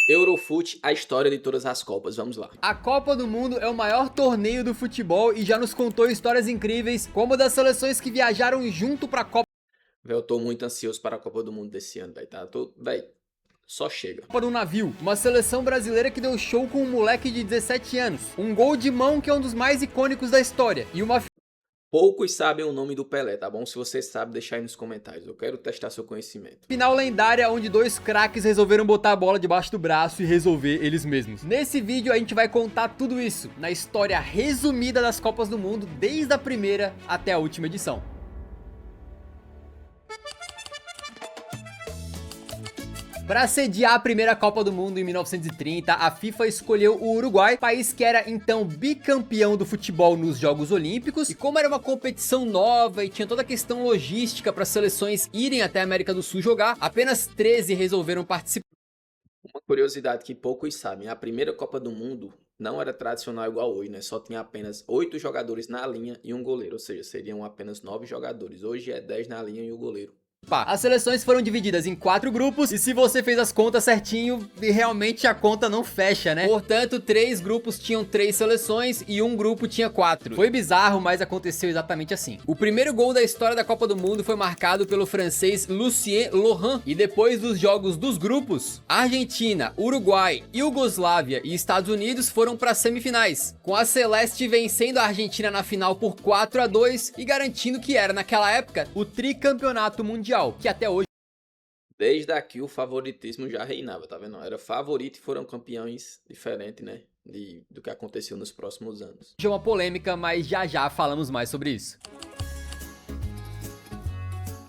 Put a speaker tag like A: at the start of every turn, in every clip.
A: Eurofoot, a história de todas as Copas, vamos lá.
B: A Copa do Mundo é o maior torneio do futebol e já nos contou histórias incríveis, como das seleções que viajaram junto pra Copa
A: Véi, eu tô muito ansioso para a Copa do Mundo desse ano, velho, tá? Véi, só chega.
B: no navio, uma seleção brasileira que deu show com um moleque de 17 anos, um gol de mão que é um dos mais icônicos da história, e uma
A: Poucos sabem o nome do Pelé, tá bom? Se você sabe, deixa aí nos comentários. Eu quero testar seu conhecimento.
B: final lendária onde dois craques resolveram botar a bola debaixo do braço e resolver eles mesmos. Nesse vídeo a gente vai contar tudo isso, na história resumida das Copas do Mundo, desde a primeira até a última edição. Para sediar a primeira Copa do Mundo em 1930, a FIFA escolheu o Uruguai, país que era então bicampeão do futebol nos Jogos Olímpicos, e como era uma competição nova e tinha toda a questão logística para as seleções irem até a América do Sul jogar, apenas 13 resolveram participar.
A: Uma curiosidade que poucos sabem, a primeira Copa do Mundo não era tradicional igual hoje, né? Só tinha apenas 8 jogadores na linha e um goleiro, ou seja, seriam apenas 9 jogadores. Hoje é 10 na linha e o goleiro.
B: As seleções foram divididas em 4 grupos, e se você fez as contas certinho, realmente a conta não fecha, né? Portanto, 3 grupos tinham 3 seleções e um grupo tinha 4. Foi bizarro, mas aconteceu exatamente assim. O primeiro gol da história da Copa do Mundo foi marcado pelo francês Lucien Laurent, e depois dos jogos dos grupos, Argentina, Uruguai, Iugoslávia e Estados Unidos foram para as semifinais, com a Celeste vencendo a Argentina na final por 4-2 e garantindo que era, naquela época, o tricampeonato mundial, que até hoje
A: Desde aqui o favoritismo já reinava, tá vendo? Era favorito e foram campeões diferentes, né? Do que aconteceu nos próximos anos.
B: é uma polêmica, mas já falamos mais sobre isso.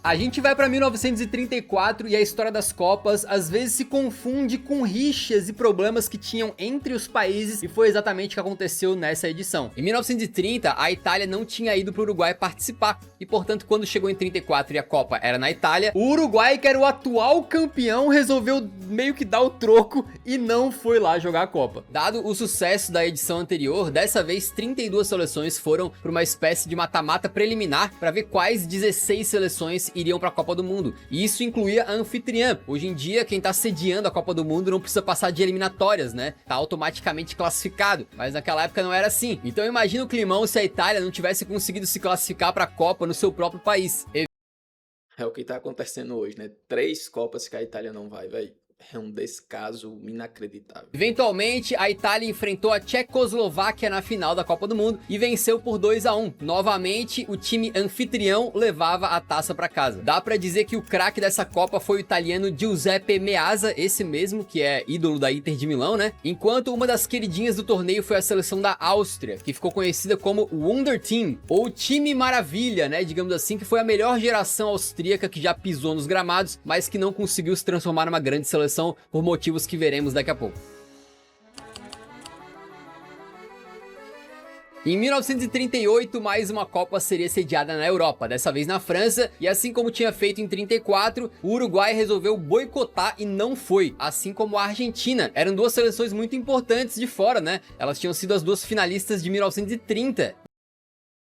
B: A gente vai pra 1934 e a história das Copas às vezes se confunde com rixas e problemas que tinham entre os países, e foi exatamente o que aconteceu nessa edição. Em 1930, a Itália não tinha ido pro Uruguai participar, e portanto quando chegou em 34 e a Copa era na Itália, o Uruguai, que era o atual campeão, resolveu meio que dar o troco e não foi lá jogar a Copa. Dado o sucesso da edição anterior, dessa vez 32 seleções foram pra uma espécie de mata-mata preliminar pra ver quais 16 seleções iriam para a Copa do Mundo, e isso incluía a anfitriã. Hoje em dia, quem tá sediando a Copa do Mundo não precisa passar de eliminatórias, né? Tá automaticamente classificado, mas naquela época não era assim. Então imagina o climão se a Itália não tivesse conseguido se classificar para a Copa no seu próprio país.
A: É o que tá acontecendo hoje, né? 3 Copas que a Itália não vai, velho. É um descaso inacreditável.
B: Eventualmente, a Itália enfrentou a Tchecoslováquia na final da Copa do Mundo e venceu por 2-1. Novamente, o time anfitrião levava a taça para casa. Dá pra dizer que o craque dessa Copa foi o italiano Giuseppe Meazza, esse mesmo que é ídolo da Inter de Milão, né? Enquanto uma das queridinhas do torneio foi a seleção da Áustria, que ficou conhecida como Wonder Team, ou Time Maravilha, né? Digamos assim, que foi a melhor geração austríaca que já pisou nos gramados, mas que não conseguiu se transformar numa grande seleção por motivos que veremos daqui a pouco. Em 1938, mais uma Copa seria sediada na Europa, dessa vez na França, e assim como tinha feito em 34, o Uruguai resolveu boicotar e não foi, assim como a Argentina. Eram duas seleções muito importantes de fora, né? Elas tinham sido as duas finalistas de 1930.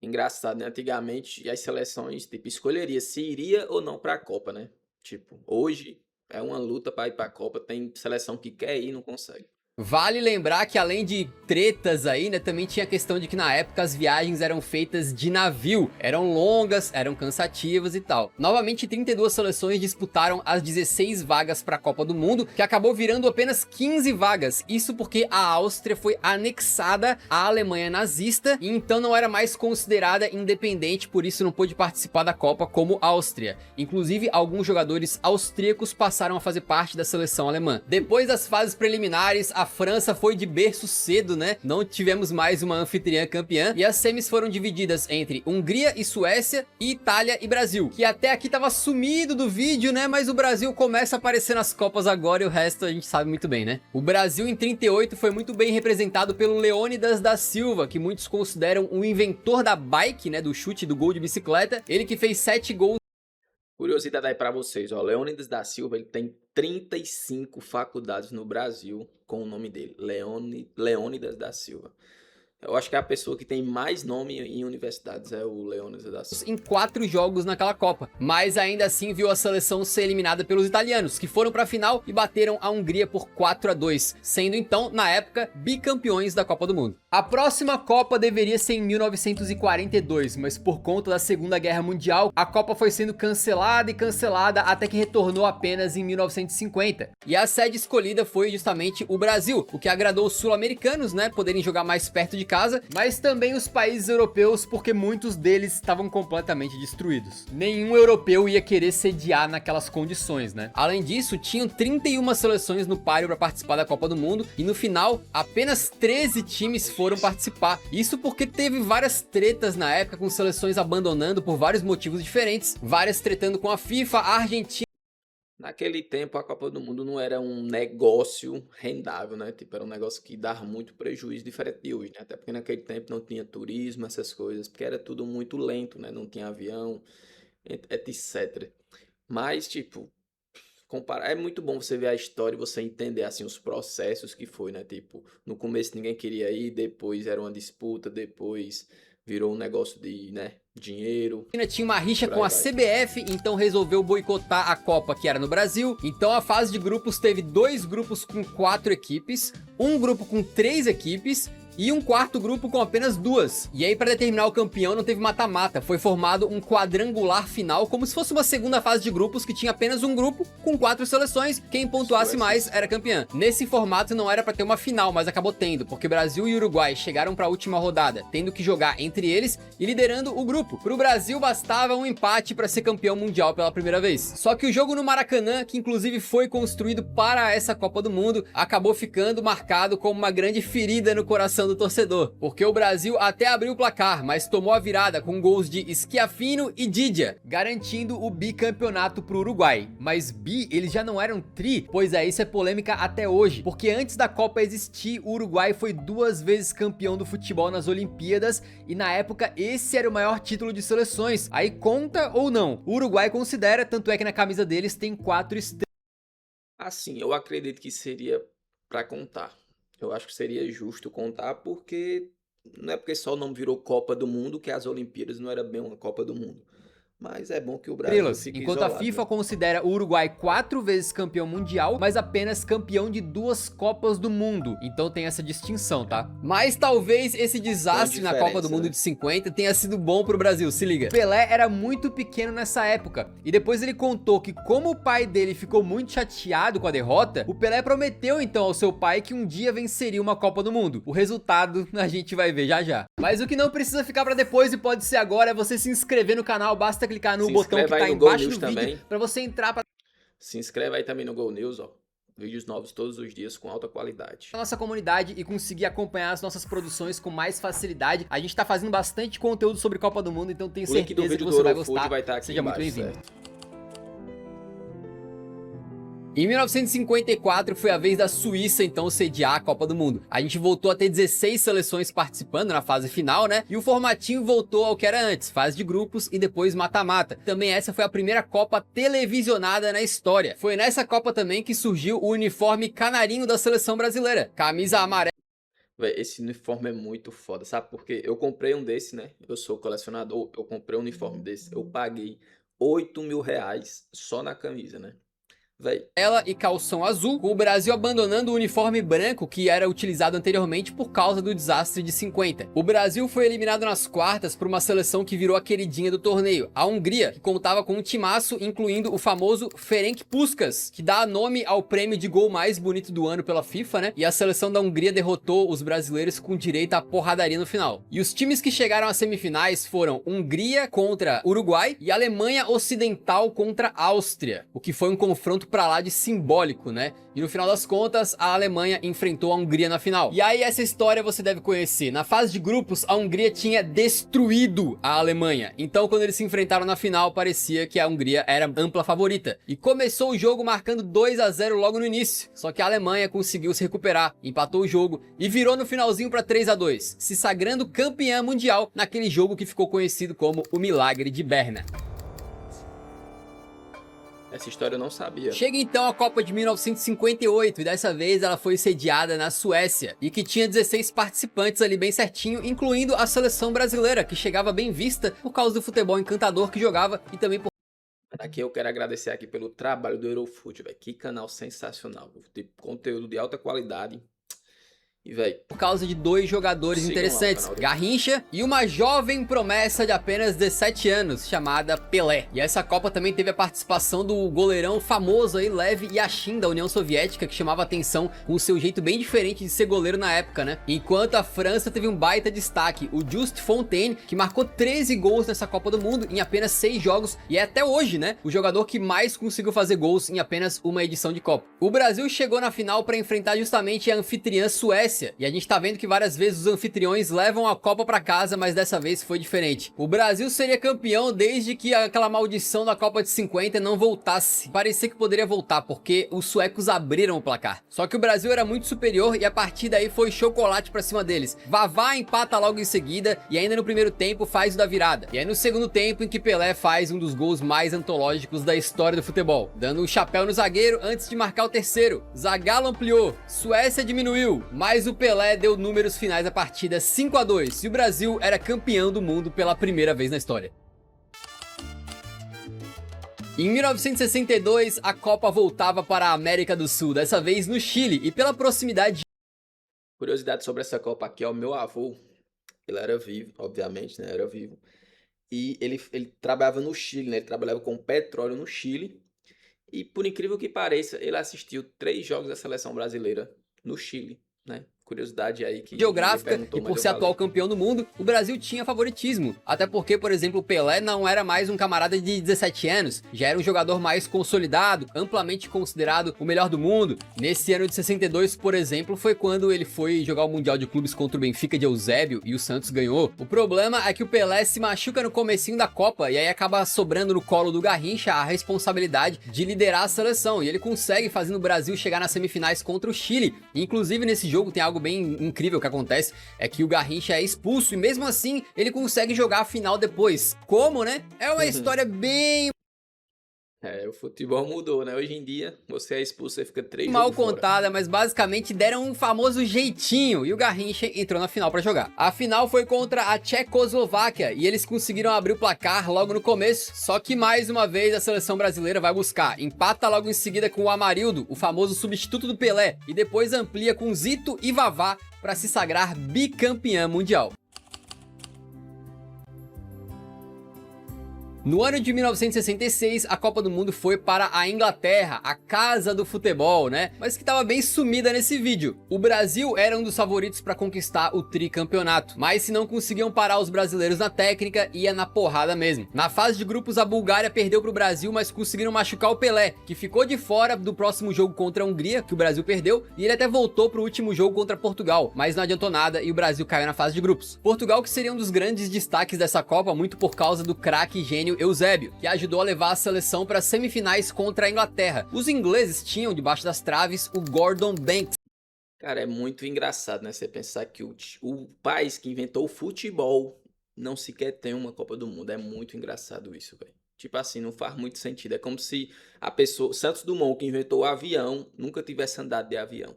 A: Engraçado, né? Antigamente as seleções, tipo, escolheria se iria ou não pra Copa, né? Tipo, hoje é uma luta pra ir pra Copa, tem seleção que quer ir e não consegue.
B: Vale lembrar que além de tretas aí, né, também tinha a questão de que na época as viagens eram feitas de navio, eram longas, eram cansativas e tal. Novamente 32 seleções disputaram as 16 vagas para a Copa do Mundo, que acabou virando apenas 15 vagas, isso porque a Áustria foi anexada à Alemanha nazista e então não era mais considerada independente, por isso não pôde participar da Copa como Áustria. Inclusive alguns jogadores austríacos passaram a fazer parte da seleção alemã. Depois das fases preliminares, a França foi de berço cedo, né? Não tivemos mais uma anfitriã campeã, e as semis foram divididas entre Hungria e Suécia, e Itália e Brasil, que até aqui tava sumido do vídeo, né? Mas o Brasil começa a aparecer nas Copas agora, e o resto a gente sabe muito bem, né? O Brasil em 38 foi muito bem representado pelo Leônidas da Silva, que muitos consideram o inventor da bike, né? Do chute do gol de bicicleta. Ele que fez 7 gols.
A: Curiosidade aí pra vocês, ó, Leônidas da Silva, ele tem 35 faculdades no Brasil com o nome dele, Leônidas da Silva. Eu acho que é a pessoa que tem mais nome em universidades, é o Leônidas da Silva.
B: Em 4 jogos naquela Copa, mas ainda assim viu a seleção ser eliminada pelos italianos, que foram para a final e bateram a Hungria por 4-2, sendo então, na época, bicampeões da Copa do Mundo. A próxima Copa deveria ser em 1942, mas por conta da Segunda Guerra Mundial, a Copa foi sendo cancelada e cancelada até que retornou apenas em 1950. E a sede escolhida foi justamente o Brasil, o que agradou os sul-americanos, né, poderem jogar mais perto de casa, mas também os países europeus, porque muitos deles estavam completamente destruídos. Nenhum europeu ia querer sediar naquelas condições, né? Além disso, tinham 31 seleções no páreo para participar da Copa do Mundo e no final, apenas 13 times foram participar. Isso porque teve várias tretas na época, com seleções abandonando por vários motivos diferentes, várias tretando com a FIFA, a Argentina.
A: Naquele tempo, a Copa do Mundo não era um negócio rendável, né? Tipo, era um negócio que dava muito prejuízo, diferente de hoje, né? Até porque naquele tempo não tinha turismo, essas coisas, porque era tudo muito lento, né? Não tinha avião, etc. Mas, tipo, comparar, é muito bom você ver a história e você entender, assim, os processos que foi, né? Tipo, no começo ninguém queria ir, depois era uma disputa, depois virou um negócio de, né, dinheiro.
B: Tinha uma rixa
A: Por
B: com
A: aí
B: a
A: vai.
B: CBF, então resolveu boicotar a Copa, que era no Brasil. Então a fase de grupos teve 2 grupos com 4 equipes, um grupo com 3 equipes e um quarto grupo com apenas 2. E aí, para determinar o campeão, não teve mata-mata, foi formado um quadrangular final, como se fosse uma segunda fase de grupos que tinha apenas um grupo com 4 seleções, quem pontuasse mais era campeão. Nesse formato não era para ter uma final, mas acabou tendo, porque Brasil e Uruguai chegaram para a última rodada, tendo que jogar entre eles e liderando o grupo. Para o Brasil bastava um empate para ser campeão mundial pela primeira vez. Só que o jogo no Maracanã, que inclusive foi construído para essa Copa do Mundo, acabou ficando marcado como uma grande ferida no coração do torcedor, porque o Brasil até abriu o placar, mas tomou a virada com gols de Schiaffino e Didia, garantindo o bicampeonato pro Uruguai. Mas eles já não eram tri, pois isso é polêmica até hoje, porque antes da Copa existir, o Uruguai foi 2 vezes campeão do futebol nas Olimpíadas e na época esse era o maior título de seleções. Aí conta ou não? O Uruguai considera, tanto é que na camisa deles tem 4 estrelas.
A: Assim, eu acredito que seria para contar. Eu acho que seria justo contar, porque não é porque só o nome virou Copa do Mundo que as Olimpíadas não era bem uma Copa do Mundo. Mas é bom que o Brasil fique
B: Enquanto a
A: isolado,
B: FIFA
A: né?
B: considera o Uruguai 4 vezes campeão mundial, mas apenas campeão de 2 Copas do Mundo. Então tem essa distinção, tá? Mas talvez esse desastre na Copa do
A: diferença,
B: Mundo
A: né?
B: de 50 tenha sido bom pro Brasil, se liga. Pelé era muito pequeno nessa época, e depois ele contou que como o pai dele ficou muito chateado com a derrota, o Pelé prometeu então ao seu pai que um dia venceria uma Copa do Mundo. O resultado a gente vai ver já já. Mas o que não precisa ficar pra depois e pode ser agora é você se inscrever no canal, basta clicar no
A: Se
B: botão que
A: inscreve
B: tá
A: aí no Gol
B: embaixo
A: News
B: do vídeo
A: também.
B: pra você entrar pra
A: Se inscreve aí também no Gol News, ó. Vídeos novos todos os dias com alta qualidade.
B: nossa comunidade e conseguir acompanhar as nossas produções com mais facilidade. A gente tá fazendo bastante conteúdo sobre Copa do Mundo, então tenho
A: O link do
B: certeza que
A: vídeo do
B: você vai
A: Orofood
B: gostar.
A: vai estar aqui
B: Seja muito
A: embaixo,
B: bem-vindo.
A: certo?
B: Em 1954 foi a vez da Suíça então sediar a Copa do Mundo. A gente voltou a ter 16 seleções participando na fase final, né? E o formatinho voltou ao que era antes, fase de grupos e depois mata-mata. Também essa foi a primeira Copa televisionada na história. Foi nessa Copa também que surgiu o uniforme canarinho da seleção brasileira. Camisa amarela.
A: Véi, esse uniforme é muito foda, sabe? Porque eu comprei um desse, né? Eu sou colecionador, eu comprei um uniforme desse. Eu paguei R$ 8.000 só na camisa, né? Véi,
B: E calção azul, com o Brasil abandonando o uniforme branco que era utilizado anteriormente por causa do desastre de 50. O Brasil foi eliminado nas quartas por uma seleção que virou a queridinha do torneio, a Hungria, que contava com um timaço incluindo o famoso Ferenc Puskás, que dá nome ao prêmio de gol mais bonito do ano pela FIFA, né? E a seleção da Hungria derrotou os brasileiros com direito à porradaria no final. E os times que chegaram às semifinais foram Hungria contra Uruguai e Alemanha Ocidental contra Áustria, o que foi um confronto pra lá de simbólico, né? E no final das contas, a Alemanha enfrentou a Hungria na final. E aí essa história você deve conhecer. Na fase de grupos, a Hungria tinha destruído a Alemanha. Então quando eles se enfrentaram na final, parecia que a Hungria era ampla favorita. E começou o jogo marcando 2-0 logo no início. Só que a Alemanha conseguiu se recuperar, empatou o jogo e virou no finalzinho para 3-2, se sagrando campeã mundial naquele jogo que ficou conhecido como o Milagre de Berna.
A: Essa história eu não sabia.
B: Chega então a Copa de 1958 e dessa vez ela foi sediada na Suécia e que tinha 16 participantes ali bem certinho, incluindo a seleção brasileira, que chegava bem vista por causa do futebol encantador que jogava e também por...
A: Aqui eu quero agradecer aqui pelo trabalho do Eurofoot, velho. Que canal sensacional. Tipo, conteúdo de alta qualidade. E, velho,
B: por causa de dois jogadores
A: sigam lá o
B: interessantes,
A: canal dele.
B: Garrincha e uma jovem promessa de apenas 17 anos, chamada Pelé. E essa Copa também teve a participação do goleirão famoso aí, Lev Yashin, da União Soviética, que chamava atenção com o seu jeito bem diferente de ser goleiro na época, né? Enquanto a França teve um baita destaque, o Just Fontaine, que marcou 13 gols nessa Copa do Mundo em apenas 6 jogos, e é até hoje, né, o jogador que mais conseguiu fazer gols em apenas uma edição de Copa. O Brasil chegou na final para enfrentar justamente a anfitriã Suécia, e a gente tá vendo que várias vezes os anfitriões levam a Copa pra casa, mas dessa vez foi diferente. O Brasil seria campeão desde que aquela maldição da Copa de 50 não voltasse. Parecia que poderia voltar, porque os suecos abriram o placar. Só que o Brasil era muito superior e a partir daí foi chocolate pra cima deles. Vavá empata logo em seguida e ainda no primeiro tempo faz o da virada. E aí no segundo tempo em que Pelé faz um dos gols mais antológicos da história do futebol, dando um chapéu no zagueiro antes de marcar o terceiro. Zagallo ampliou, Suécia diminuiu, mas o Pelé deu números finais à partida 5-2 e o Brasil era campeão do mundo pela primeira vez na história. Em 1962, a Copa voltava para a América do Sul, dessa vez no Chile, e pela proximidade...
A: Curiosidade sobre essa Copa aqui, ó, o meu avô, ele era vivo, obviamente, né, era vivo, e ele trabalhava no Chile, né, ele trabalhava com petróleo no Chile, e por incrível que pareça, ele assistiu 3 jogos da seleção brasileira no Chile, né, curiosidade aí que
B: geográfica,
A: ninguém perguntou,
B: e
A: mas
B: por
A: eu
B: ser
A: falei.
B: atual campeão do mundo, o Brasil tinha favoritismo. Até porque, por exemplo, o Pelé não era mais um camarada de 17 anos, já era um jogador mais consolidado, amplamente considerado o melhor do mundo. Nesse ano de 62, por exemplo, foi quando ele foi jogar o Mundial de Clubes contra o Benfica de Eusébio e o Santos ganhou. O problema é que o Pelé se machuca no comecinho da Copa e aí acaba sobrando no colo do Garrincha a responsabilidade de liderar a seleção, e ele consegue fazendo o Brasil chegar nas semifinais contra o Chile. Inclusive nesse jogo tem algo bem incrível que acontece, é que o Garrincha é expulso e mesmo assim ele consegue jogar a final depois. Como, né? É uma história bem
A: O futebol mudou, né? Hoje em dia, você é expulso, você fica 3
B: mal
A: jogos fora.
B: contada, mas basicamente deram um famoso jeitinho e o Garrincha entrou na final pra jogar. A final foi contra a Tchecoslováquia e eles conseguiram abrir o placar logo no começo, só que mais uma vez a seleção brasileira vai buscar. Empata logo em seguida com o Amarildo, o famoso substituto do Pelé, e depois amplia com Zito e Vavá para se sagrar bicampeã mundial. No ano de 1966, a Copa do Mundo foi para a Inglaterra, a casa do futebol, né? Mas que estava bem sumida nesse vídeo. O Brasil era um dos favoritos para conquistar o tricampeonato, mas se não conseguiam parar os brasileiros na técnica, ia na porrada mesmo. Na fase de grupos, a Bulgária perdeu para o Brasil, mas conseguiram machucar o Pelé, que ficou de fora do próximo jogo contra a Hungria, que o Brasil perdeu, e ele até voltou para o último jogo contra Portugal, mas não adiantou nada e o Brasil caiu na fase de grupos. Portugal, que seria um dos grandes destaques dessa Copa, muito por causa do craque gênio Eusébio, que ajudou a levar a seleção para as semifinais contra a Inglaterra. Os ingleses tinham debaixo das traves o Gordon Banks.
A: Cara, é muito engraçado, né? Você pensar que o país que inventou o futebol não sequer tem uma Copa do Mundo. É muito engraçado isso, velho. Tipo assim, não faz muito sentido. É como se a pessoa, Santos Dumont, que inventou o avião, nunca tivesse andado de avião.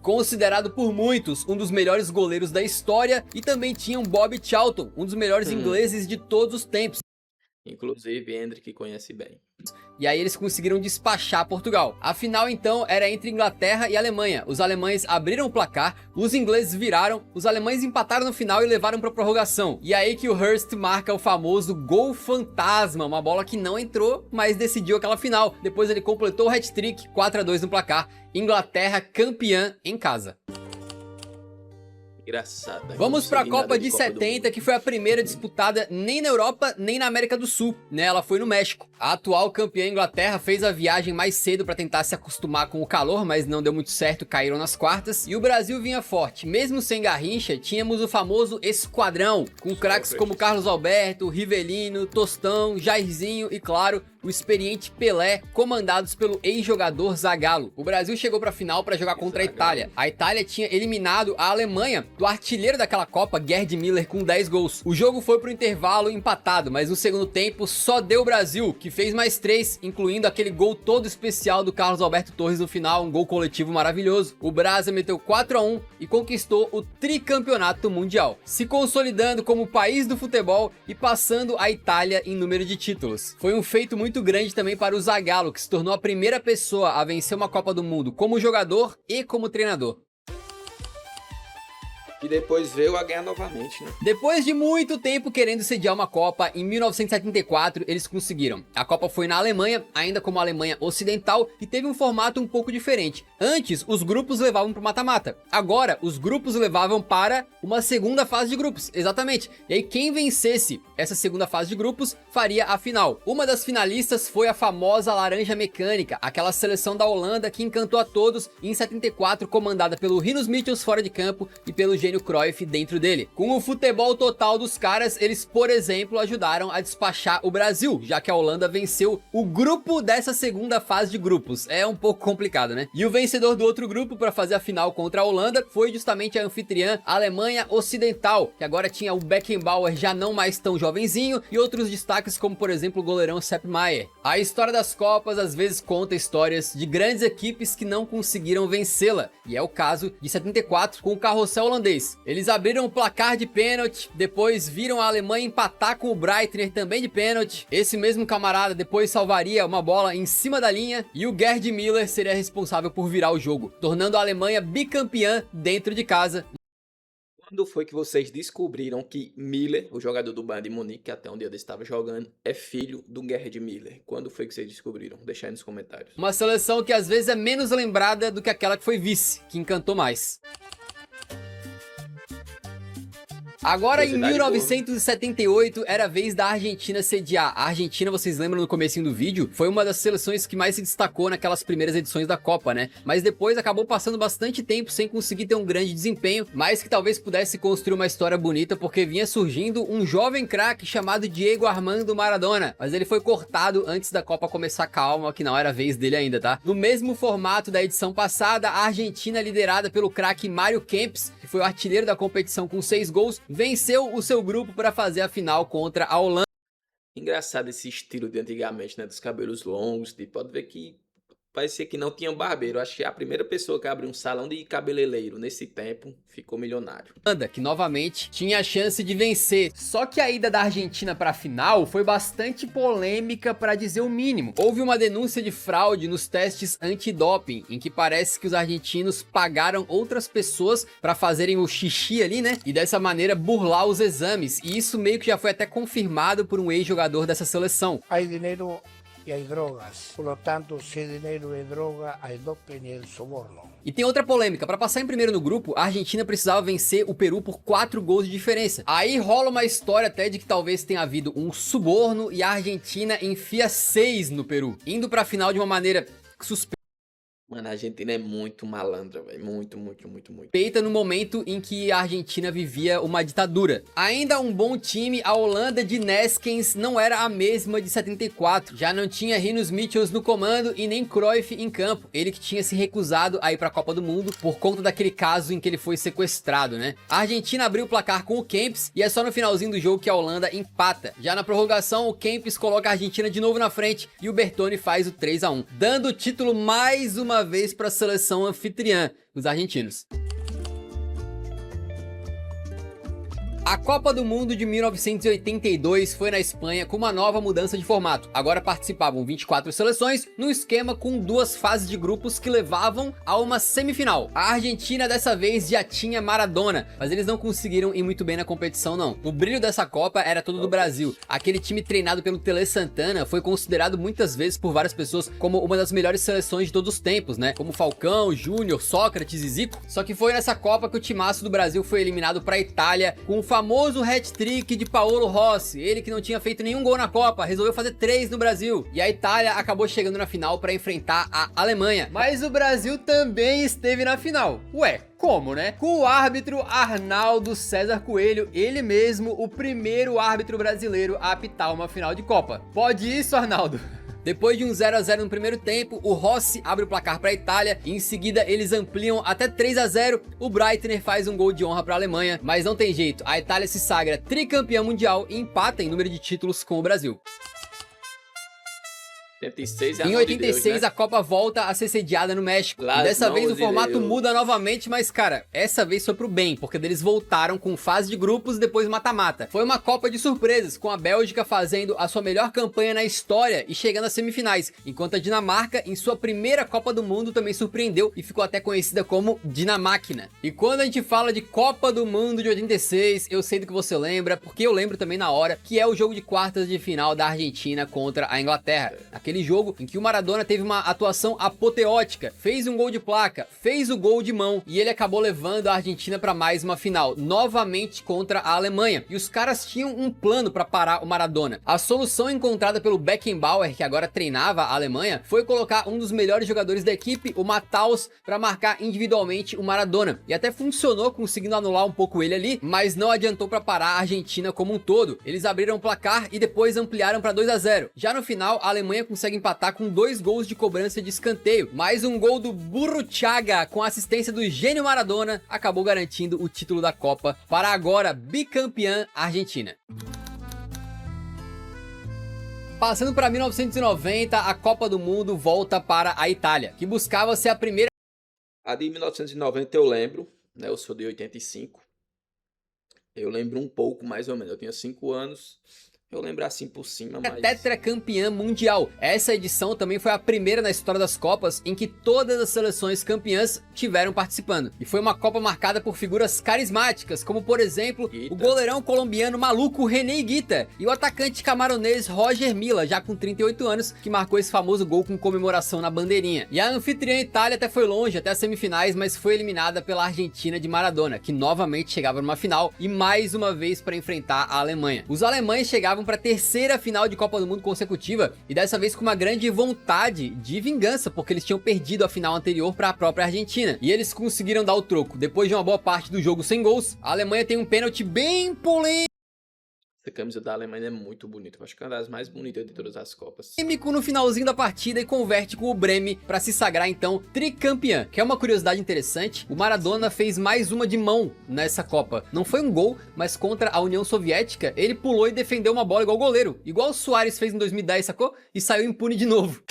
B: Considerado por muitos um dos melhores goleiros da história, e também tinham Bob Charlton, um dos melhores ingleses de todos os tempos.
A: Inclusive, Hendrick conhece bem.
B: E aí eles conseguiram despachar Portugal. A final então era entre Inglaterra e Alemanha. Os alemães abriram o placar, os ingleses viraram, os alemães empataram no final e levaram para prorrogação. E aí que o Hurst marca o famoso gol fantasma, uma bola que não entrou, mas decidiu aquela final. Depois ele completou o hat-trick, 4-2 no placar. Inglaterra campeã em casa.
A: Engraçado.
B: Vamos para a Copa de 70, que foi a primeira disputada nem na Europa, nem na América do Sul, né? Ela foi no México. A atual campeã Inglaterra fez a viagem mais cedo para tentar se acostumar com o calor, mas não deu muito certo, caíram nas quartas. E o Brasil vinha forte. Mesmo sem Garrincha, tínhamos o famoso esquadrão, com craques como Carlos Alberto, Rivelino, Tostão, Jairzinho e, claro, o experiente Pelé, comandados pelo ex-jogador Zagallo. O Brasil chegou para a final para jogar contra a Itália. A Itália tinha eliminado a Alemanha do artilheiro daquela Copa, Gerd Müller, com 10 gols. O jogo foi pro intervalo empatado, mas no segundo tempo só deu o Brasil, que fez mais 3, incluindo aquele gol todo especial do Carlos Alberto Torres no final, um gol coletivo maravilhoso. O Brasil meteu 4-1 e conquistou o tricampeonato mundial, se consolidando como o país do futebol e passando a Itália em número de títulos. Foi um feito muito grande também para o Zagallo, que se tornou a primeira pessoa a vencer uma Copa do Mundo como jogador e como treinador.
A: E depois veio a ganhar novamente, né?
B: Depois de muito tempo querendo sediar uma Copa, em 1974 eles conseguiram. A Copa foi na Alemanha, ainda como Alemanha Ocidental, e teve um formato um pouco diferente. Antes, os grupos levavam para o mata-mata. Agora, os grupos levavam para uma segunda fase de grupos, exatamente. E aí quem vencesse essa segunda fase de grupos faria a final. Uma das finalistas foi a famosa Laranja Mecânica, aquela seleção da Holanda que encantou a todos em 74, comandada pelo Rinus Michels fora de campo e pelo Gênio Cruyff dentro dele. Com o futebol total dos caras, eles, por exemplo, ajudaram a despachar o Brasil, já que a Holanda venceu o grupo dessa segunda fase de grupos. É um pouco complicado, né? E o vencedor do outro grupo para fazer a final contra a Holanda foi justamente a anfitriã Alemanha Ocidental, que agora tinha o Beckenbauer já não mais tão jovenzinho e outros destaques como, por exemplo, o goleirão Sepp Maier. A história das Copas às vezes conta histórias de grandes equipes que não conseguiram vencê-la, e é o caso de 74 com o carrossel holandês. Eles abriram o placar de pênalti, depois viram a Alemanha empatar com o Breitner também de pênalti. Esse mesmo camarada depois salvaria uma bola em cima da linha e o Gerd Müller seria responsável por virar o jogo, tornando a Alemanha bicampeã dentro de casa.
A: Quando foi que vocês descobriram que Müller, o jogador do Bayern de Munique, que até um dia ele estava jogando, é filho do Gerd Müller? Quando foi que vocês descobriram? Deixa aí nos comentários.
B: Uma seleção que às vezes é menos lembrada do que aquela que foi vice, que encantou mais. Agora em 1978 era a vez da Argentina sediar. A Argentina, vocês lembram no comecinho do vídeo, foi uma das seleções que mais se destacou naquelas primeiras edições da Copa, né? Mas depois acabou passando bastante tempo sem conseguir ter um grande desempenho, mas que talvez pudesse construir uma história bonita, porque vinha surgindo um jovem craque chamado Diego Armando Maradona, mas ele foi cortado antes da Copa começar. Calma, que não era a vez dele ainda, tá? No mesmo formato da edição passada, a Argentina, liderada pelo craque Mário Kempes, que foi o artilheiro da competição com 6 gols, venceu o seu grupo para fazer a final contra a Holanda.
A: Engraçado esse estilo de antigamente, né? Dos cabelos longos, tipo, pode ver que parecia que não tinha barbeiro. Acho que a primeira pessoa que abriu um salão de cabeleireiro nesse tempo ficou milionário.
B: Que novamente tinha a chance de vencer. Só que a ida da Argentina para a final foi bastante polêmica, para dizer o mínimo. Houve uma denúncia de fraude nos testes antidoping, em que parece que os argentinos pagaram outras pessoas para fazerem o xixi ali, né? E dessa maneira burlar os exames. E isso meio que já foi até confirmado por um ex-jogador dessa seleção.
C: Hay dinero y hay drogas. Por lo tanto, si hay dinero y droga, hay doping y el soborno.
B: E tem outra polêmica, para passar em primeiro no grupo, a Argentina precisava vencer o Peru por 4 gols de diferença. Aí rola uma história até de que talvez tenha havido um suborno e a Argentina enfia 6 no Peru, indo para a final de uma maneira suspeita.
A: Mano, a Argentina é muito malandra, velho. Muito.
B: Feita no momento em que a Argentina vivia uma ditadura. Ainda um bom time, a Holanda de Neskens não era a mesma de 74. Já não tinha Rinus Michels no comando e nem Cruyff em campo. Ele que tinha se recusado a ir para a Copa do Mundo por conta daquele caso em que ele foi sequestrado, né? A Argentina abriu o placar com o Kempes e é só no finalzinho do jogo que a Holanda empata. Já na prorrogação, o Kempes coloca a Argentina de novo na frente e o Bertone faz o 3-1, dando o título mais uma vez para a seleção anfitriã, os argentinos. A Copa do Mundo de 1982 foi na Espanha com uma nova mudança de formato. Agora participavam 24 seleções, num esquema com 2 fases de grupos que levavam a uma semifinal. A Argentina dessa vez já tinha Maradona, mas eles não conseguiram ir muito bem na competição não. O brilho dessa Copa era todo do Brasil. Aquele time treinado pelo Tele Santana foi considerado muitas vezes por várias pessoas como uma das melhores seleções de todos os tempos, né? Como Falcão, Júnior, Sócrates e Zico. Só que foi nessa Copa que o timaço do Brasil foi eliminado para a Itália com o famoso hat-trick de Paolo Rossi. Ele que não tinha feito nenhum gol na Copa, resolveu fazer 3 no Brasil. E a Itália acabou chegando na final para enfrentar a Alemanha. Mas o Brasil também esteve na final. Ué, como, né? Com o árbitro Arnaldo César Coelho, ele mesmo, o primeiro árbitro brasileiro a apitar uma final de Copa. Pode isso, Arnaldo? Depois de um 0 a 0 no primeiro tempo, o Rossi abre o placar para a Itália e em seguida eles ampliam até 3 a 0. O Breitner faz um gol de honra para a Alemanha, mas não tem jeito, a Itália se sagra tricampeã mundial e empata em número de títulos com o Brasil.
A: 86 é a
B: Em
A: mão de
B: 86
A: Deus, né?
B: a Copa volta a ser sediada no México.
A: Las
B: E dessa vez o
A: mãos de
B: formato
A: Deus.
B: muda novamente, mas cara, essa vez foi pro bem, porque eles voltaram com fase de grupos e depois mata-mata. Foi uma Copa de surpresas, com a Bélgica fazendo a sua melhor campanha na história e chegando às semifinais, enquanto a Dinamarca, em sua primeira Copa do Mundo, também surpreendeu e ficou até conhecida como Dinamáquina. E quando a gente fala de Copa do Mundo de 86, eu sei do que você lembra, porque eu lembro também na hora, que é o jogo de quartas de final da Argentina contra a Inglaterra. Aquele jogo em que o Maradona teve uma atuação apoteótica, fez um gol de placa, fez o gol de mão e ele acabou levando a Argentina para mais uma final, novamente contra a Alemanha. E os caras tinham um plano para parar o Maradona. A solução encontrada pelo Beckenbauer, que agora treinava a Alemanha, foi colocar um dos melhores jogadores da equipe, o Matthaus, para marcar individualmente o Maradona. E até funcionou, conseguindo anular um pouco ele ali, mas não adiantou para parar a Argentina como um todo. Eles abriram o placar e depois ampliaram para 2 a 0. Já no final, a Alemanha consegue empatar com 2 gols de cobrança de escanteio. Mais um gol do Burruchaga com assistência do gênio Maradona acabou garantindo o título da Copa para a agora bicampeã Argentina. Passando para 1990, a Copa do Mundo volta para a Itália, que buscava ser a primeira.
A: A de 1990 eu lembro, né? Eu sou de 85. Eu lembro um pouco, mais ou menos. Eu tinha 5 anos. Eu lembro assim por cima, mas...
B: tetracampeã mundial. Essa edição também foi a primeira na história das Copas em que todas as seleções campeãs tiveram participando. E foi uma Copa marcada por figuras carismáticas, como por exemplo, o goleirão colombiano maluco René Higuita e o atacante camaronês Roger Milla, já com 38 anos, que marcou esse famoso gol com comemoração na bandeirinha. E a anfitriã Itália até foi longe, até as semifinais, mas foi eliminada pela Argentina de Maradona, que novamente chegava numa final e mais uma vez para enfrentar a Alemanha. Os alemães chegavam para a terceira final de Copa do Mundo consecutiva e dessa vez com uma grande vontade de vingança, porque eles tinham perdido a final anterior para a própria Argentina e eles conseguiram dar o troco. Depois de uma boa parte do jogo sem gols, a Alemanha tem um pênalti bem polêmico
A: Essa camisa da Alemanha é muito bonita. Eu acho que é uma das mais bonitas de todas as Copas.
B: no finalzinho da partida e converte com o Breme para se sagrar então tricampeã. Que é uma curiosidade interessante, o Maradona fez mais uma de mão nessa Copa. Não foi um gol, mas contra a União Soviética, ele pulou e defendeu uma bola igual o goleiro. Igual o Suárez fez em 2010, sacou? E saiu impune de novo.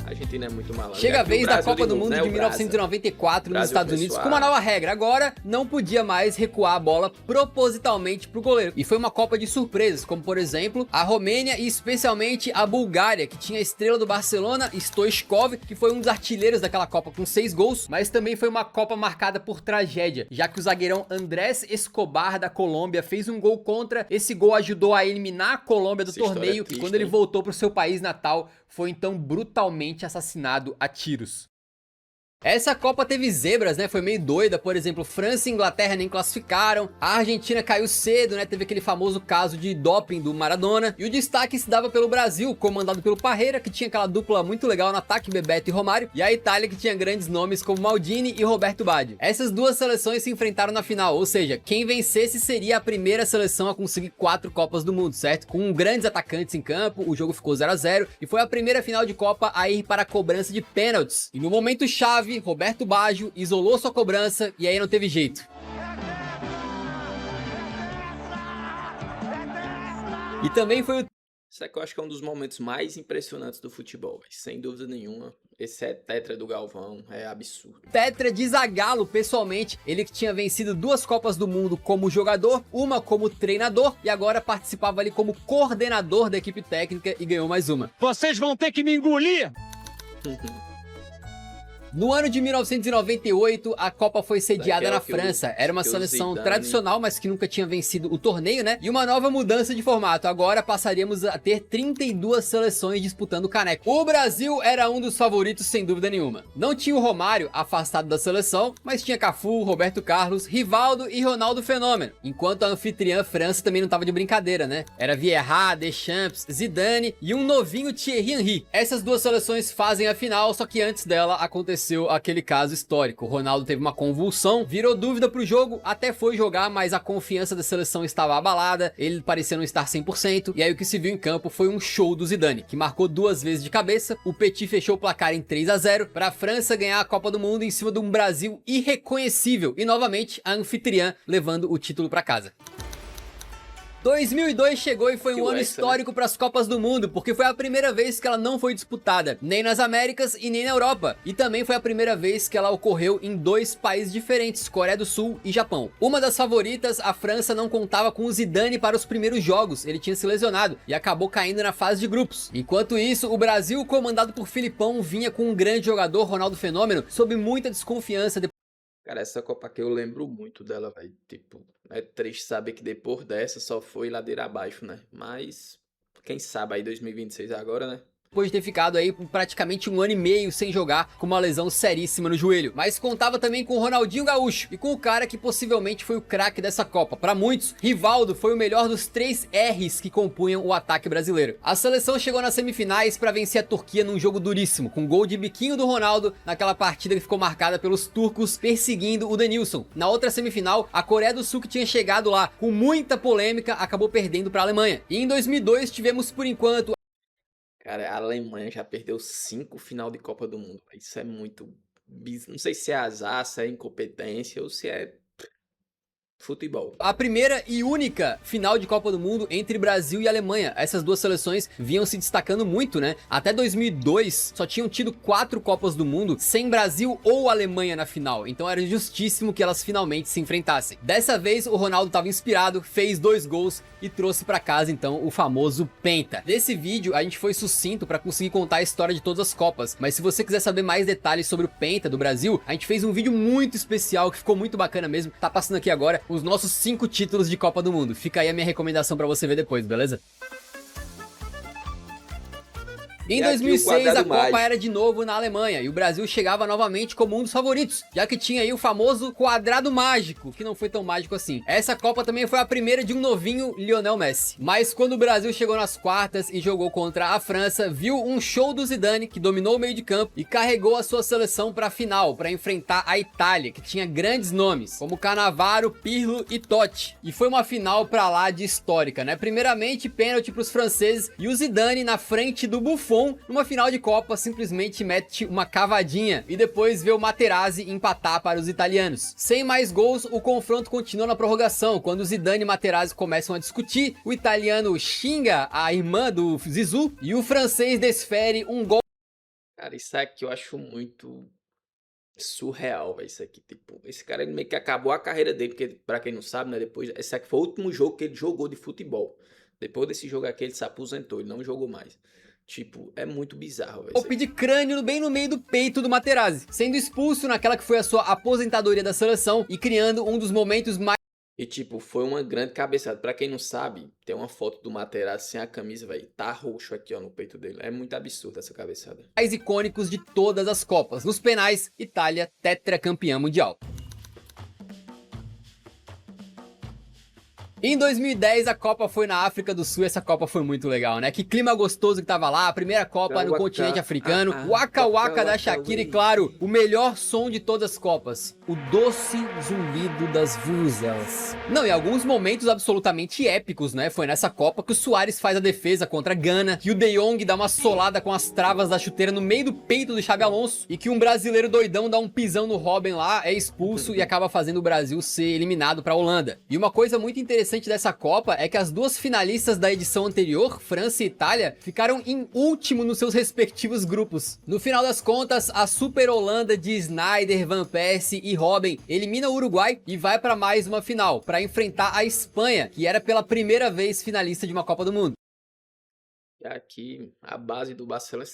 A: A Argentina é muito malandra.
B: Chega a vez da
A: Brasil
B: Copa do
A: novo,
B: Mundo
A: né?
B: de
A: O Brasa.
B: 1994 nos
A: Brasil
B: Estados Unidos
A: pessoal.
B: com uma nova regra. Agora não podia mais recuar a bola propositalmente pro goleiro. E foi uma Copa de surpresas, como por exemplo a Romênia e especialmente a Bulgária, que tinha a estrela do Barcelona, Stoichkov, que foi um dos artilheiros daquela Copa com 6 gols, mas também foi uma Copa marcada por tragédia, já que o zagueirão Andrés Escobar da Colômbia fez um gol contra. Esse gol ajudou a eliminar a Colômbia do
A: Essa história
B: torneio
A: é triste,
B: e quando ele
A: hein?
B: voltou pro seu país natal, foi então brutalmente assassinado a tiros. Essa Copa teve zebras, né? Foi meio doida. Por exemplo, França e Inglaterra nem classificaram. A Argentina caiu cedo, né? Teve aquele famoso caso de doping do Maradona. E o destaque se dava pelo Brasil, comandado pelo Parreira, que tinha aquela dupla muito legal no ataque, Bebeto e Romário. E a Itália, que tinha grandes nomes como Maldini e Roberto Baggio. Essas duas seleções se enfrentaram na final, ou seja, quem vencesse seria a primeira seleção a conseguir 4 Copas do Mundo, certo? Com grandes atacantes em campo, o jogo ficou 0 a 0 e foi a primeira final de Copa a ir para a cobrança de pênaltis. E no momento chave, Roberto Baggio isolou sua cobrança e aí não teve jeito. E também foi o
A: Isso é que eu acho que é um dos momentos mais impressionantes do futebol, véio. Sem dúvida nenhuma. Esse é tetra do Galvão, é absurdo.
B: tetra de Zagallo, pessoalmente. Ele que tinha vencido 2 Copas do Mundo como jogador, uma como treinador e agora participava ali como coordenador da equipe técnica e ganhou mais uma.
D: Vocês vão ter que me engolir!
B: No ano de 1998, a Copa foi sediada
A: Daquela
B: na
A: que o-
B: França. Era uma
A: que o
B: seleção
A: Zidane-
B: tradicional, mas que nunca tinha vencido o torneio, né? E uma nova mudança de formato. Agora passaríamos a ter 32 seleções disputando o caneco. O Brasil era um dos favoritos, sem dúvida nenhuma. Não tinha o Romário, afastado da seleção, mas tinha Cafu, Roberto Carlos, Rivaldo e Ronaldo Fenômeno. Enquanto a anfitriã França também não tava de brincadeira, né? Era Vieira, Deschamps, Zidane e um novinho Thierry Henry. Essas duas seleções fazem a final, só que antes dela aconteceu aconteceu aquele caso histórico. O Ronaldo teve uma convulsão, virou dúvida pro jogo, até foi jogar, mas a confiança da seleção estava abalada, ele parecia não estar 100%, e aí o que se viu em campo foi um show do Zidane, que marcou 2 vezes de cabeça. O Petit fechou o placar em 3-0 para a França ganhar a Copa do Mundo em cima de um Brasil irreconhecível, e novamente a anfitriã levando o título para casa. 2002 chegou e foi um ano histórico para as Copas do Mundo, porque foi a primeira vez que ela não foi disputada, nem nas Américas e nem na Europa. E também foi a primeira vez que ela ocorreu em 2 países diferentes, Coreia do Sul e Japão. Uma das favoritas, a França, não contava com o Zidane para os primeiros jogos, ele tinha se lesionado e acabou caindo na fase de grupos. Enquanto isso, o Brasil, comandado por Filipão, vinha com um grande jogador, Ronaldo Fenômeno, sob muita desconfiança.
A: Cara, essa Copa aqui eu lembro muito dela, velho. Tipo, é triste saber que depois dessa só foi ladeira abaixo, né? Mas, quem sabe aí 2026 agora, né?
B: Depois de ter ficado aí por praticamente 1 ano e meio sem jogar, com uma lesão seríssima no joelho. Mas contava também com o Ronaldinho Gaúcho e com o cara que possivelmente foi o craque dessa Copa. Para muitos, Rivaldo foi o melhor dos 3 R's que compunham o ataque brasileiro. A seleção chegou nas semifinais para vencer a Turquia num jogo duríssimo, com gol de biquinho do Ronaldo naquela partida que ficou marcada pelos turcos perseguindo o Denilson. Na outra semifinal, a Coreia do Sul, que tinha chegado lá com muita polêmica, acabou perdendo para a Alemanha. E em 2002 tivemos por enquanto...
A: Cara, a Alemanha já perdeu 5 final de Copa do Mundo. Isso é muito... Não sei se é azar, se é incompetência ou se é futebol.
B: A primeira e única final de Copa do Mundo entre Brasil e Alemanha. Essas 2 seleções vinham se destacando muito, né? Até 2002 só tinham tido 4 Copas do Mundo sem Brasil ou Alemanha na final. Então era justíssimo que elas finalmente se enfrentassem. Dessa vez o Ronaldo estava inspirado, fez 2 gols e trouxe para casa então o famoso Penta. Nesse vídeo a gente foi sucinto para conseguir contar a história de todas as Copas, mas se você quiser saber mais detalhes sobre o Penta do Brasil, a gente fez um vídeo muito especial que ficou muito bacana mesmo. Tá passando aqui agora os nossos 5 títulos de Copa do Mundo. Fica aí a minha recomendação para você ver depois, beleza? Em 2006 a Copa era de novo na Alemanha e o Brasil chegava novamente como um dos favoritos, já que tinha aí o famoso quadrado mágico, que não foi tão mágico assim. Essa Copa também foi a primeira de um novinho Lionel Messi. Mas quando o Brasil chegou nas quartas e jogou contra a França, viu um show do Zidane, que dominou o meio de campo e carregou a sua seleção para a final, para enfrentar a Itália, que tinha grandes nomes, como Cannavaro, Pirlo e Totti. E foi uma final pra lá de histórica, né? Primeiramente, pênalti pros franceses e o Zidane na frente do Buffon, numa final de Copa, simplesmente mete uma cavadinha e depois vê o Materazzi empatar para os italianos. Sem mais gols, o confronto continua na prorrogação, quando Zidane e Materazzi começam a discutir, o italiano xinga a irmã do Zizou e o francês desfere um gol.
A: Cara, isso aqui eu acho muito surreal, velho. Isso aqui, tipo, esse cara ele meio que acabou a carreira dele, porque pra quem não sabe, né, depois, esse aqui foi o último jogo que ele jogou de futebol. Depois desse jogo aqui ele se aposentou, ele não jogou mais. Tipo, é muito bizarro, velho.
B: Golpe de crânio bem no meio do peito do Materazzi, sendo expulso naquela que foi a sua aposentadoria da seleção e criando um dos momentos mais...
A: E tipo, foi uma grande cabeçada. Pra quem não sabe, tem uma foto do Materazzi sem a camisa, velho. Tá roxo aqui, ó, no peito dele. É muito absurdo essa cabeçada.
B: mais icônicos de todas as Copas. Nos penais, Itália, tetracampeã mundial. Em 2010 a Copa foi na África do Sul, essa Copa foi muito legal, né? Que clima gostoso que tava lá, a primeira Copa no continente africano, Waka Waka da Shakira e claro, o melhor som de todas as Copas, o doce zumbido das vuvuzelas. Não, e alguns momentos absolutamente épicos, né? Foi nessa Copa que o Suárez faz a defesa contra a Gana, que o De Jong dá uma solada com as travas da chuteira no meio do peito do Xabi Alonso e que um brasileiro doidão dá um pisão no Robben lá, é expulso e acaba fazendo o Brasil ser eliminado pra Holanda. E uma coisa muito interessante dessa Copa é que as 2 finalistas da edição anterior, França e Itália, ficaram em último nos seus respectivos grupos. No final das contas, a Super Holanda de Sneijder, Van Persie e Robben elimina o Uruguai e vai para mais uma final, para enfrentar a Espanha, que era pela primeira vez finalista de uma Copa do Mundo.
A: E aqui, a base do Barcelona,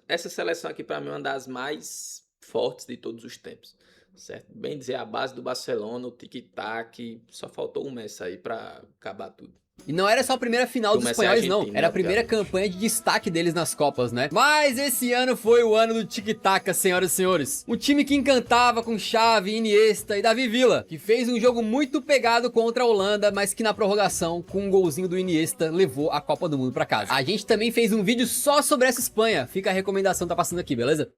A: essa seleção aqui para mim é uma das mais fortes de todos os tempos. Certo? Bem dizer, a base do Barcelona, o tic-tac, só faltou um Messi aí pra acabar tudo.
B: E não era só a primeira final dos espanhóis, não. Era a primeira campanha de destaque deles nas Copas, né? Mas esse ano foi o ano do tic-tac, senhoras e senhores. Um time que encantava com Xavi, Iniesta e Davi Villa, que fez um jogo muito pegado contra a Holanda, mas que na prorrogação, com um golzinho do Iniesta, levou a Copa do Mundo pra casa. A gente também fez um vídeo só sobre essa Espanha. Fica a recomendação, tá passando aqui, beleza?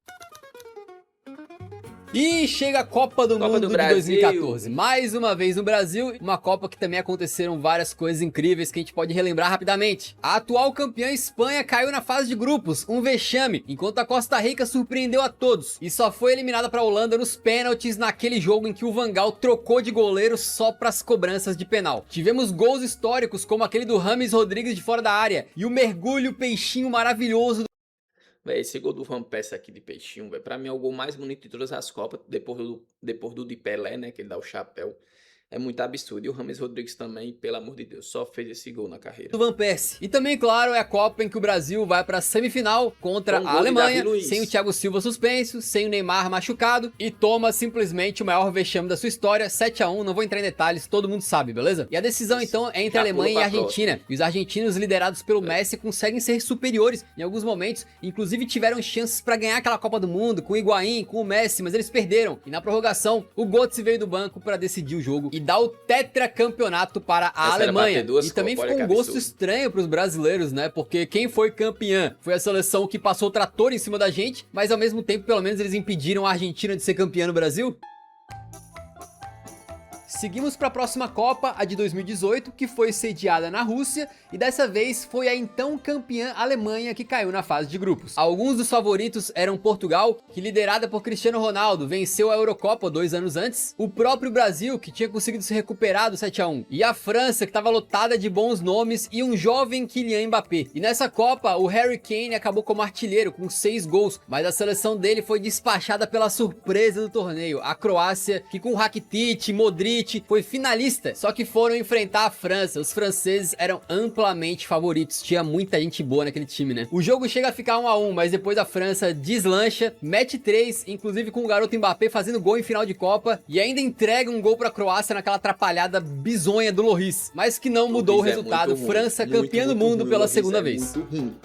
B: E chega a Copa do
A: Copa
B: Mundo
A: do
B: de
A: Brasil.
B: 2014, mais uma vez no Brasil, uma Copa que também aconteceram várias coisas incríveis que a gente pode relembrar rapidamente. A atual campeã Espanha caiu na fase de grupos, um vexame, enquanto a Costa Rica surpreendeu a todos e só foi eliminada para a Holanda nos pênaltis naquele jogo em que o Van Gaal trocou de goleiro só para as cobranças de penal. Tivemos gols históricos como aquele do James Rodrigues de fora da área e o mergulho peixinho maravilhoso.
A: Véi, esse gol do Van Persie aqui de peixinho, véi, pra mim é o gol mais bonito de todas as Copas, depois do de Pelé, né, que ele dá o chapéu. É muito absurdo. E o James Rodrigues também, pelo amor de Deus, só fez esse gol na carreira.
B: Do Van Persie. E também, claro, é a Copa em que o Brasil vai para a semifinal contra
A: Com
B: a
A: gol de
B: Alemanha,
A: Davi Luiz.
B: sem o Thiago Silva suspenso, sem o Neymar machucado e toma simplesmente o maior vexame da sua história, 7-1, não vou entrar em detalhes, todo mundo sabe, beleza? E a decisão então é entre
A: Já
B: a Alemanha e
A: pula
B: a
A: pra
B: Argentina. E os argentinos liderados pelo Messi conseguem ser superiores em alguns momentos, inclusive tiveram chances para ganhar aquela Copa do Mundo com o Higuaín, com o Messi, mas eles perderam. E na prorrogação, o Götze veio do banco para decidir o jogo e dar o tetracampeonato para a
A: Essa era pra
B: Alemanha.
A: ter duas
B: E também
A: Copas,
B: ficou
A: olha
B: um
A: que
B: gosto
A: absurdo.
B: estranho para os brasileiros, né? Porque quem foi campeã foi a seleção que passou o trator em cima da gente, mas ao mesmo tempo, pelo menos, eles impediram a Argentina de ser campeã no Brasil. Seguimos para a próxima Copa, a de 2018, que foi sediada na Rússia, e dessa vez foi a então campeã Alemanha que caiu na fase de grupos. Alguns dos favoritos eram Portugal, que liderada por Cristiano Ronaldo, venceu a Eurocopa 2 anos antes, o próprio Brasil, que tinha conseguido se recuperar do 7-1, e a França, que estava lotada de bons nomes, e um jovem Kylian Mbappé. E nessa Copa, o Harry Kane acabou como artilheiro, com 6 gols, mas a seleção dele foi despachada pela surpresa do torneio, a Croácia, que com Rakitic, Modric, foi finalista, só que foram enfrentar a França. Os franceses eram amplamente favoritos, tinha muita gente boa naquele time, né? O jogo chega a ficar 1-1, mas depois a França deslancha, mete 3, inclusive com o garoto Mbappé fazendo gol em final de Copa, e ainda entrega um gol pra Croácia naquela atrapalhada bizonha do Lloris, mas que não mudou o
A: Lloris é
B: resultado.
A: muito ruim,
B: França
A: muito,
B: campeã do
A: muito
B: mundo
A: ruim,
B: pela
A: Lloris
B: segunda
A: é
B: vez.
A: muito ruim.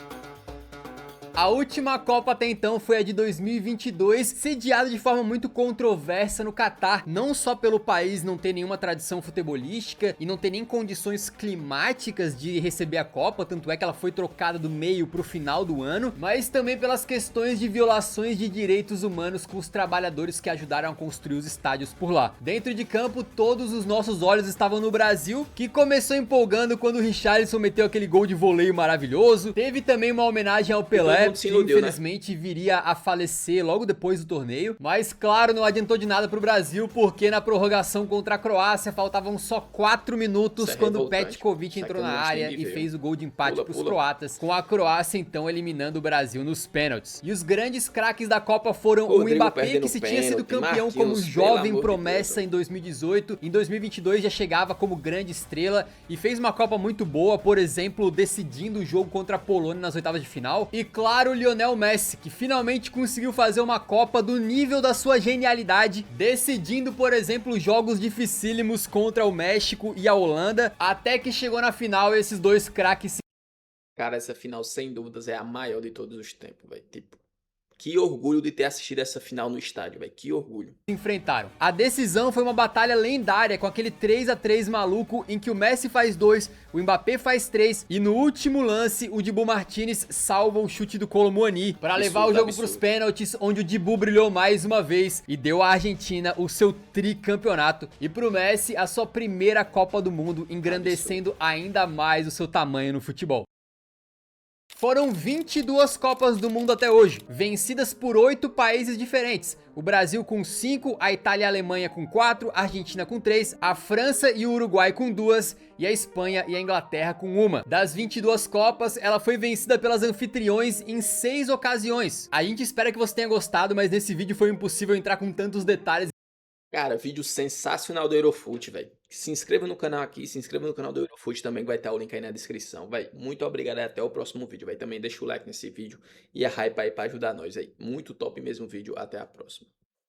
B: A última Copa até então foi a de 2022, sediada de forma muito controversa no Catar, não só pelo país não ter nenhuma tradição futebolística e não ter nem condições climáticas de receber a Copa, tanto é que ela foi trocada do meio pro final do ano, mas também pelas questões de violações de direitos humanos com os trabalhadores que ajudaram a construir os estádios por lá. Dentro de campo, todos os nossos olhos estavam no Brasil, que começou empolgando quando o Richarlison meteu aquele gol de voleio maravilhoso. Teve também uma homenagem ao Pelé,
A: mundo se
B: que
A: iludeu, né?
B: infelizmente viria a falecer logo depois do torneio, mas claro, não adiantou de nada pro Brasil, porque na prorrogação contra a Croácia faltavam só 4 minutos
A: Isso é
B: quando o
A: revoltante.
B: Petkovic
A: Isso
B: entrou
A: aqui eu
B: na
A: não gosto
B: área
A: nem de
B: e
A: ver,
B: fez o gol de empate
A: Pula,
B: pros
A: pula.
B: croatas, com a Croácia então eliminando o Brasil nos pênaltis. E os grandes craques da Copa foram o
A: Rodrigo
B: Mbappé,
A: perdendo
B: que se tinha sido
A: pênalti,
B: campeão como
A: Marquinhos,
B: jovem
A: pelo amor de
B: promessa
A: Deus.
B: em 2018, em 2022 já chegava como grande estrela e fez uma Copa muito boa, por exemplo, decidindo o jogo contra a Polônia nas oitavas de final. E claro, o Lionel Messi, que finalmente conseguiu fazer uma Copa do nível da sua genialidade, decidindo, por exemplo, jogos dificílimos contra o México e a Holanda, até que chegou na final e esses dois craques se
A: Cara, essa final, sem dúvidas, é a maior de todos os tempos, velho. Tipo, que orgulho de ter assistido essa final no estádio, velho. Que orgulho.
B: enfrentaram. A decisão foi uma batalha lendária, com aquele 3-3 maluco em que o Messi faz 2, o Mbappé faz 3 e no último lance o Dibu Martinez salva o chute do Kolo Muani para levar o jogo
A: absurdo.
B: pros pênaltis, onde o Dibu brilhou mais uma vez e deu à Argentina o seu tricampeonato e pro Messi a sua primeira Copa do Mundo, engrandecendo ainda mais o seu tamanho no futebol. Foram 22 Copas do Mundo até hoje, vencidas por 8 países diferentes. O Brasil com 5, a Itália e a Alemanha com 4, a Argentina com 3, a França e o Uruguai com 2 e a Espanha e a Inglaterra com 1. Das 22 Copas, ela foi vencida pelas anfitriões em 6 ocasiões. A gente espera que você tenha gostado, mas nesse vídeo foi impossível entrar com tantos detalhes.
A: Cara, vídeo sensacional do Eurofoot, velho. Se inscreva no canal aqui, se inscreva no canal do Eurofoot também, vai estar o link aí na descrição, velho. Muito obrigado e até o próximo vídeo, velho. Também deixa o like nesse vídeo e a hype aí pra ajudar nós aí. Muito top mesmo o vídeo, até a próxima.